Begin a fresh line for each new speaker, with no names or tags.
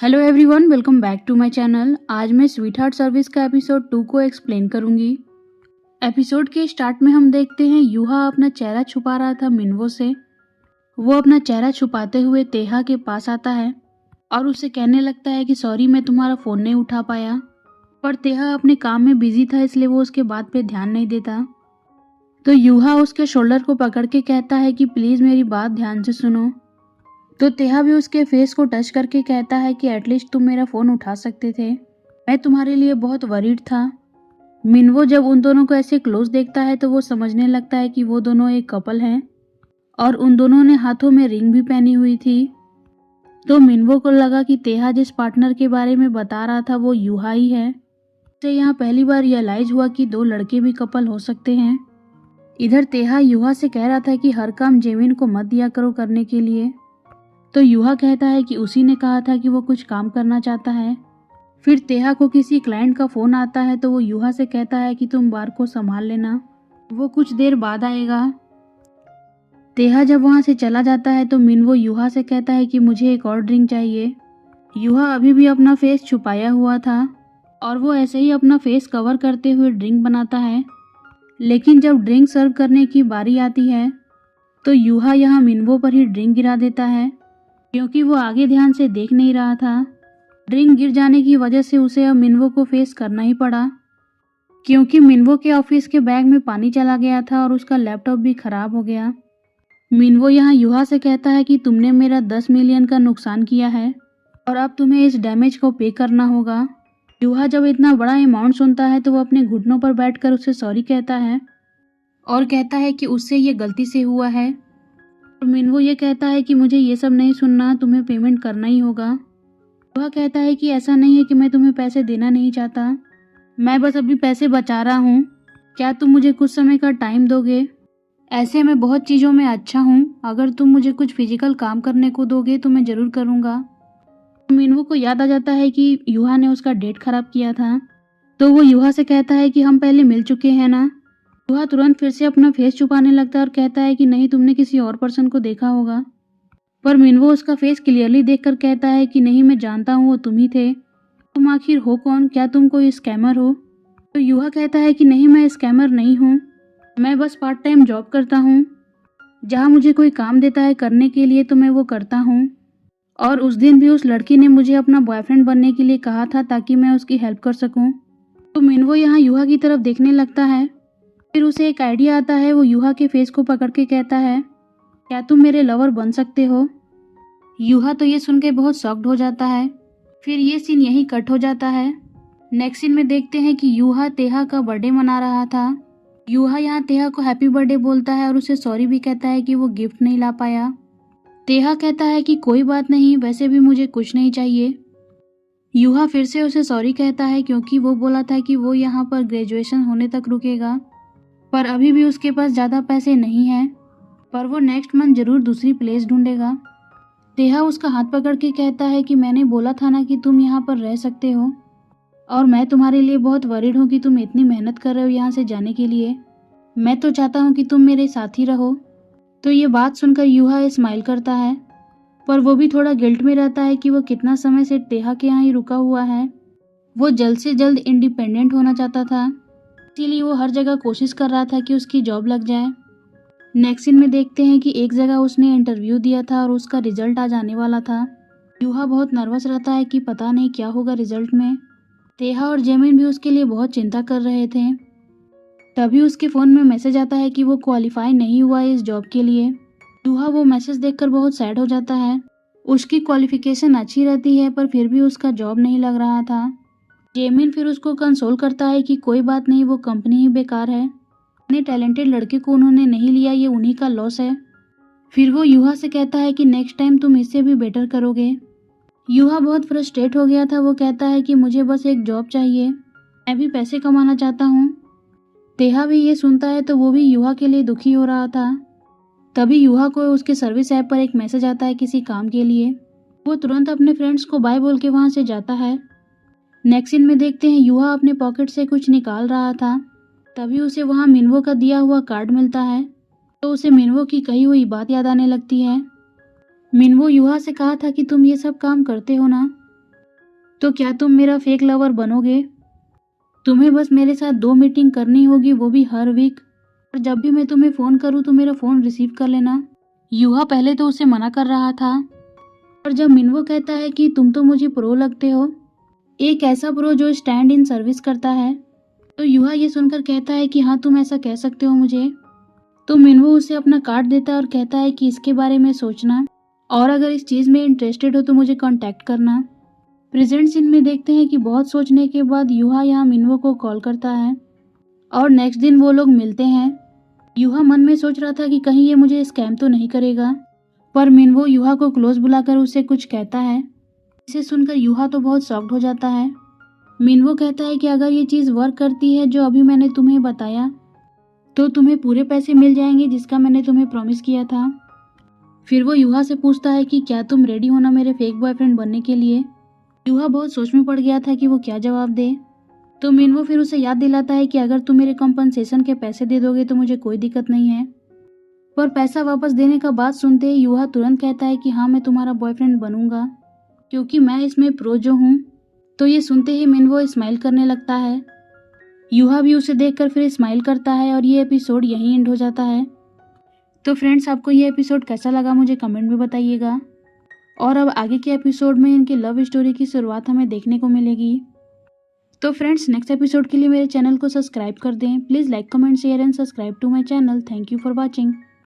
Hello everyone, welcome back to my channel. आज मैं sweet heart service का episode 2 को एक्सप्लेन करूंगी। एपिसोड के स्टार्ट में हम देखते हैं यूहा अपना चेहरा छुपा रहा था मिनवो से। वो अपना चेहरा छुपाते हुए तेहा के पास आता है और उससे कहने लगता है कि सॉरी, मैं तुम्हारा फ़ोन नहीं उठा पाया। पर तेहा अपने काम में बिजी था, इसलिए वो उसके बात पे ध्यान नहीं देता। तो यूहा उसके शोल्डर को पकड़ के कहता है कि प्लीज़ मेरी बात ध्यान से सुनो। तो तेहा भी उसके फेस को टच करके कहता है कि एटलीस्ट तुम मेरा फ़ोन उठा सकते थे, मैं तुम्हारे लिए बहुत वरीड था। मिनवो जब उन दोनों को ऐसे क्लोज देखता है तो वो समझने लगता है कि वो दोनों एक कपल हैं और उन दोनों ने हाथों में रिंग भी पहनी हुई थी। तो मिनवो को लगा कि तेहा जिस पार्टनर के बारे में बता रहा था वो यूहा ही है। उसे यहाँ पहली बार रियलाइज हुआ कि दो लड़के भी कपल हो सकते हैं। इधर तेहा यूहा से कह रहा था कि हर काम जेमिन को मत दिया करो करने के लिए। तो यूहा कहता है कि उसी ने कहा था कि वो कुछ काम करना चाहता है। फिर तेहा को किसी क्लाइंट का फ़ोन आता है तो वो यूहा से कहता है कि तुम बार को संभाल लेना, वो कुछ देर बाद आएगा। तेहा जब वहाँ से चला जाता है तो मिनवो यूहा से कहता है कि मुझे एक और ड्रिंक चाहिए। यूहा अभी भी अपना फेस छुपाया हुआ था और वो ऐसे ही अपना फेस कवर करते हुए ड्रिंक बनाता है। लेकिन जब ड्रिंक सर्व करने की बारी आती है तो यूहा यहाँ मिनवो पर ही ड्रिंक गिरा देता है, क्योंकि वो आगे ध्यान से देख नहीं रहा था। ड्रिंक गिर जाने की वजह से उसे अब मिनवो को फेस करना ही पड़ा, क्योंकि मिनवो के ऑफिस के बैग में पानी चला गया था और उसका लैपटॉप भी खराब हो गया। मिनवो यहाँ यूहा से कहता है कि तुमने मेरा 10 मिलियन का नुकसान किया है और अब तुम्हें इस डैमेज को पे करना होगा। यूहा जब इतना बड़ा अमाउंट सुनता है तो वो अपने घुटनों पर बैठकर उसे सॉरी कहता है और कहता है कि उससे ये गलती से हुआ है। मिनवो ये कहता है कि मुझे ये सब नहीं सुनना, तुम्हें पेमेंट करना ही होगा। वह कहता है कि ऐसा नहीं है कि मैं तुम्हें पैसे देना नहीं चाहता, मैं बस अभी पैसे बचा रहा हूँ। क्या तुम मुझे कुछ समय का टाइम दोगे? ऐसे मैं बहुत चीज़ों में अच्छा हूँ, अगर तुम मुझे कुछ फिजिकल काम करने को दोगे तो मैं ज़रूर करूँगा। मिनवो को याद आ जाता है कि यूहा ने उसका डेट खराब किया था, तो वो यूहा से कहता है कि हम पहले मिल चुके हैं ना। यूहा तुरंत फिर से अपना फेस छुपाने लगता है और कहता है कि नहीं, तुमने किसी और पर्सन को देखा होगा। पर मिनवो उसका फेस क्लियरली देखकर कहता है कि नहीं, मैं जानता हूँ वो तुम ही थे। तुम आखिर हो कौन? क्या तुम कोई स्कैमर हो? तो यूहा कहता है कि नहीं, मैं स्कैमर नहीं हूँ, मैं बस पार्ट टाइम जॉब करता हूँ। जहाँ मुझे कोई काम देता है करने के लिए तो मैं वो करता हूँ। और उस दिन भी उस लड़की ने मुझे अपना बॉयफ्रेंड बनने के लिए कहा था ताकि मैं उसकी हेल्प कर सकूँ। तो मिनवो यहाँ यूहा की तरफ देखने लगता है। फिर उसे एक आइडिया आता है। वो यूहा के फेस को पकड़ के कहता है, क्या तुम मेरे लवर बन सकते हो? यूहा तो ये सुन के बहुत शॉक्ड हो जाता है। फिर ये सीन यहीं कट हो जाता है। नेक्स्ट सीन में देखते हैं कि यूहा तेहा का बर्थडे मना रहा था। यूहा यहाँ तेहा को हैप्पी बर्थडे बोलता है और उसे सॉरी भी कहता है कि वो गिफ्ट नहीं ला पाया। तेहा कहता है कि कोई बात नहीं, वैसे भी मुझे कुछ नहीं चाहिए। यूहा फिर से उसे सॉरी कहता है क्योंकि वो बोला था कि वो यहाँ पर ग्रेजुएशन होने तक रुकेगा, पर अभी भी उसके पास ज़्यादा पैसे नहीं हैं, पर वो नेक्स्ट मंथ ज़रूर दूसरी प्लेस ढूंढेगा। तेहा उसका हाथ पकड़ के कहता है कि मैंने बोला था ना कि तुम यहाँ पर रह सकते हो, और मैं तुम्हारे लिए बहुत वरीड हूँ कि तुम इतनी मेहनत कर रहे हो यहाँ से जाने के लिए। मैं तो चाहता हूँ कि तुम मेरे साथ ही रहो। तो ये बात सुनकर यूहा स्माइल करता है, पर वो भी थोड़ा गिल्ट में रहता है कि वो कितना समय से तेहा के यहाँ ही रुका हुआ है। वो जल्द से जल्द इंडिपेंडेंट होना चाहता था, इसीलिए वो हर जगह कोशिश कर रहा था कि उसकी जॉब लग जाए। नेक्स्ट सीन में देखते हैं कि एक जगह उसने इंटरव्यू दिया था और उसका रिजल्ट आज आने वाला था। यूहा बहुत नर्वस रहता है कि पता नहीं क्या होगा रिजल्ट में। तेहा और जेमिन भी उसके लिए बहुत चिंता कर रहे थे। तभी उसके फ़ोन में मैसेज आता है कि वो क्वालिफाई नहीं हुआ है इस जॉब के लिए। यूहा वो मैसेज देखकर बहुत सैड हो जाता है। उसकी क्वालिफिकेशन अच्छी रहती है पर फिर भी उसका जॉब नहीं लग रहा था। जेमिन फिर उसको कंसोल करता है कि कोई बात नहीं, वो कंपनी ही बेकार है, इतने टैलेंटेड लड़के को उन्होंने नहीं लिया, ये उन्हीं का लॉस है। फिर वो यूहा से कहता है कि नेक्स्ट टाइम तुम इससे भी बेटर करोगे। यूहा बहुत फ्रस्ट्रेट हो गया था। वो कहता है कि मुझे बस एक जॉब चाहिए, मैं भी पैसे कमाना चाहता हूँ। तेहा भी ये सुनता है तो वो भी यूहा के लिए दुखी हो रहा था। तभी यूहा को उसके सर्विस ऐप पर एक मैसेज आता है किसी काम के लिए। वो तुरंत अपने फ्रेंड्स को बाय बोल के वहाँ से जाता है। नेक्स्ट सीन में देखते हैं यूहा अपने पॉकेट से कुछ निकाल रहा था, तभी उसे वहाँ मिनवो का दिया हुआ कार्ड मिलता है। तो उसे मिनवो की कही हुई बात याद आने लगती है। मिनवो यूहा से कहा था कि तुम ये सब काम करते हो ना, तो क्या तुम मेरा फेक लवर बनोगे? तुम्हें बस मेरे साथ 2 मीटिंग करनी होगी, वो भी हर वीक। और जब भी मैं तुम्हें फ़ोन करूँ तो मेरा फ़ोन रिसीव कर लेना। यूहा पहले तो उसे मना कर रहा था, और जब मिनवो कहता है कि तुम तो मुझे प्रो लगते हो, एक ऐसा प्रो जो स्टैंड इन सर्विस करता है, तो यूहा ये सुनकर कहता है कि हाँ, तुम ऐसा कह सकते हो मुझे। तो मिनवो उसे अपना कार्ड देता है और कहता है कि इसके बारे में सोचना, और अगर इस चीज़ में इंटरेस्टेड हो तो मुझे कांटेक्ट करना। प्रेजेंट सीन में देखते हैं कि बहुत सोचने के बाद यूहा यहाँ मिनवो को कॉल करता है, और नेक्स्ट दिन वो लोग मिलते हैं। यूहा मन में सोच रहा था कि कहीं ये मुझे स्कैम तो नहीं करेगा, पर मिनवो यूहा को क्लोज बुलाकर उसे कुछ कहता है। इसे सुनकर यूहा तो बहुत शॉक्ड हो जाता है। मिनवो कहता है कि अगर ये चीज़ वर्क करती है जो अभी मैंने तुम्हें बताया, तो तुम्हें पूरे पैसे मिल जाएंगे जिसका मैंने तुम्हें प्रॉमिस किया था। फिर वो यूहा से पूछता है कि क्या तुम रेडी हो ना मेरे फेक बॉयफ्रेंड बनने के लिए। यूहा बहुत सोच में पड़ गया था कि वो क्या जवाब दे। तो मिनवो फिर उसे याद दिलाता है कि अगर तुम मेरे कंपनसेशन के पैसे दे दोगे तो मुझे कोई दिक्कत नहीं है। पर पैसा वापस देने का बात सुनते ही यूहा तुरंत कहता है कि हाँ, मैं तुम्हारा बॉयफ्रेंड बनूंगा, क्योंकि मैं इसमें प्रो जो हूँ। तो ये सुनते ही मिनवो स्माइल करने लगता है। यूहा भी उसे देखकर फिर स्माइल करता है, और ये एपिसोड यहीं एंड हो जाता है। तो फ्रेंड्स, आपको ये एपिसोड कैसा लगा मुझे कमेंट में बताइएगा। और अब आगे के एपिसोड में इनकी लव स्टोरी की शुरुआत हमें देखने को मिलेगी। तो फ्रेंड्स, नेक्स्ट एपिसोड के लिए मेरे चैनल को सब्सक्राइब कर दें। Please like, comment, share and subscribe to my channel. Thank you for watching.